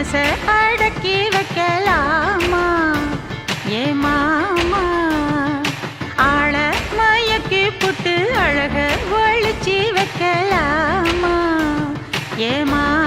மனச அடக்கி வைக்கலாமா ஏ மாமா ஆள மயக்கி புட்டு அழக ஒழிச்சி வைக்கலாமா ஏ மாமா